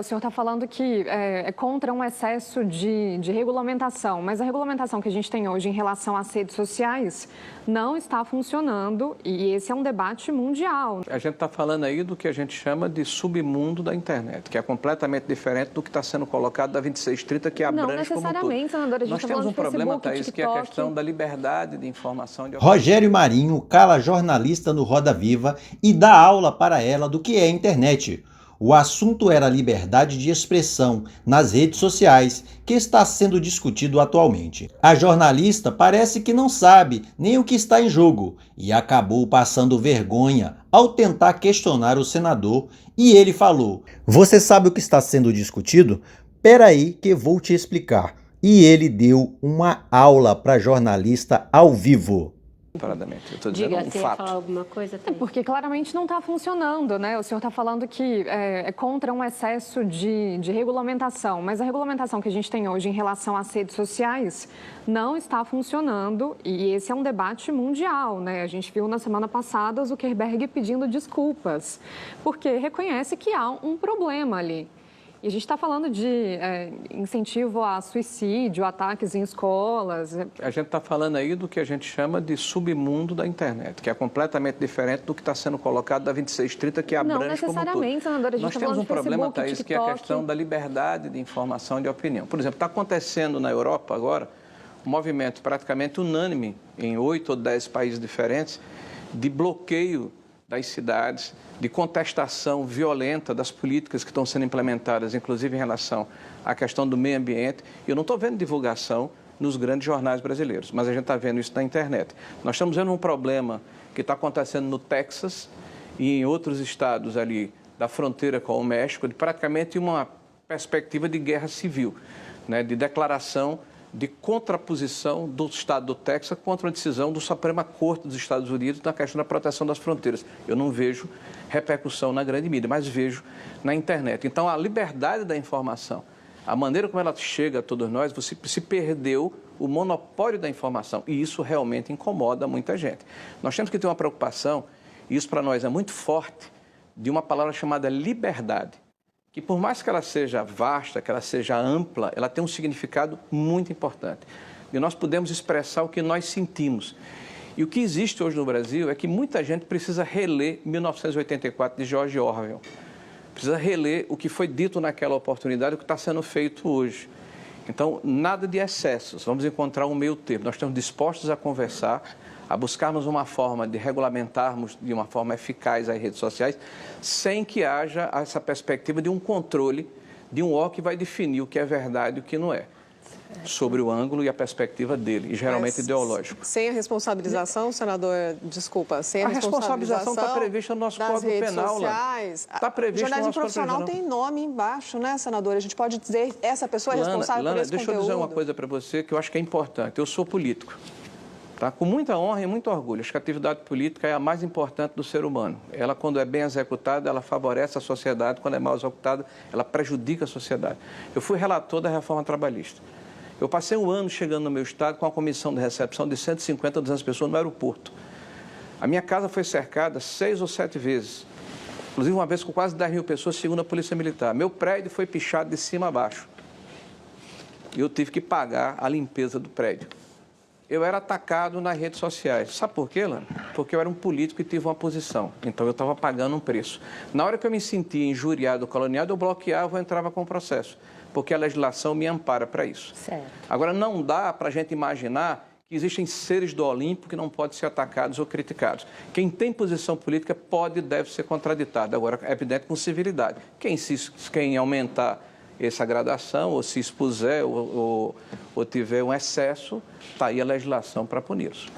O senhor está falando que é contra um excesso de regulamentação, mas a regulamentação que a gente tem hoje em relação às redes sociais não está funcionando e esse é um debate mundial. A gente está falando aí do que a gente chama de submundo da internet, que é completamente diferente do que está sendo colocado da 2630, que abrange como um todo. Não necessariamente, senadora, a gente Nós temos um problema, Thaís, que é a questão da liberdade de informação. Rogério Marinho cala jornalista no Roda Viva e dá aula para ela do que é internet. O assunto era a liberdade de expressão nas redes sociais, que está sendo discutido atualmente. A jornalista parece que não sabe nem o que está em jogo e acabou passando vergonha ao tentar questionar o senador e ele falou: "Você sabe o que está sendo discutido? Peraí que vou te explicar." E ele deu uma aula para a jornalista ao vivo. Eu estou dizendo um você ia fato. falar alguma coisa? Porque claramente não está funcionando, né? O senhor está falando que é contra um excesso de regulamentação, mas a regulamentação que a gente tem hoje em relação às redes sociais não está funcionando e esse é um debate mundial, né? A gente viu na semana passada o Zuckerberg pedindo desculpas, porque reconhece que há um problema ali. E a gente está falando de incentivo a suicídio, ataques em escolas. A gente está falando aí do que a gente chama de submundo da internet, que é completamente diferente do que está sendo colocado da 2630, que abrange como um todo. Não necessariamente, senadora. A gente Nós tá temos falando um de problema, Facebook, Thaís, que é a questão da liberdade de informação e de opinião. Por exemplo, está acontecendo na Europa agora um movimento praticamente unânime em 8 ou 10 países diferentes de bloqueio das cidades, de contestação violenta das políticas que estão sendo implementadas, inclusive em relação à questão do meio ambiente. Eu não estou vendo divulgação nos grandes jornais brasileiros, mas a gente está vendo isso na internet. Nós estamos vendo um problema que está acontecendo no Texas e em outros estados ali da fronteira com o México, de praticamente uma perspectiva de guerra civil, né, de declaração de contraposição do Estado do Texas contra a decisão do Suprema Corte dos Estados Unidos na questão da proteção das fronteiras. Eu não vejo repercussão na grande mídia, mas vejo na internet. Então, a liberdade da informação, a maneira como ela chega a todos nós, você se perdeu o monopólio da informação e isso realmente incomoda muita gente. Nós temos que ter uma preocupação, e isso para nós é muito forte, de uma palavra chamada liberdade, que por mais que ela seja vasta, que ela seja ampla, ela tem um significado muito importante. E nós podemos expressar o que nós sentimos. E o que existe hoje no Brasil é que muita gente precisa reler 1984 de George Orwell. Precisa reler o que foi dito naquela oportunidade, o que está sendo feito hoje. Então, nada de excessos, vamos encontrar um meio termo. Nós estamos dispostos a conversar, a buscarmos uma forma de regulamentarmos de uma forma eficaz as redes sociais, sem que haja essa perspectiva de um controle, de um órgão que vai definir o que é verdade e o que não é, sobre o ângulo e a perspectiva dele, e geralmente ideológico. Sem a responsabilização, senador, desculpa, sem a responsabilização está prevista no nosso Código Penal. Está previsto no nosso Código Penal. Jornalismo profissional tem nome embaixo, né, senador? A gente pode dizer essa pessoa é responsável por esse deixa conteúdo. Eu dizer uma coisa para você que eu acho que é importante. Eu sou político. Tá? Com muita honra e muito orgulho. Acho que a atividade política é a mais importante do ser humano. Ela, quando é bem executada, ela favorece a sociedade. Quando é mal executada, ela prejudica a sociedade. Eu fui relator da reforma trabalhista. Eu passei um ano chegando no meu estado com uma comissão de recepção de 150 a 200 pessoas no aeroporto. A minha casa foi cercada 6 ou 7 vezes. Inclusive uma vez com quase 10 mil pessoas, segundo a Polícia Militar. Meu prédio foi pichado de cima a baixo. E eu tive que pagar a limpeza do prédio. Eu era atacado nas redes sociais. Sabe por quê, Lana? Porque eu era um político e tive uma posição. Então, eu estava pagando um preço. Na hora que eu me sentia injuriado ou caluniado, eu bloqueava ou entrava com o processo. Porque a legislação me ampara para isso. Certo. Agora, não dá para a gente imaginar que existem seres do Olimpo que não podem ser atacados ou criticados. Quem tem posição política pode e deve ser contraditado. Agora, é evidente com civilidade. Quem aumentar essa gradação, ou se expuser, ou tiver um excesso, está aí a legislação para puni-los.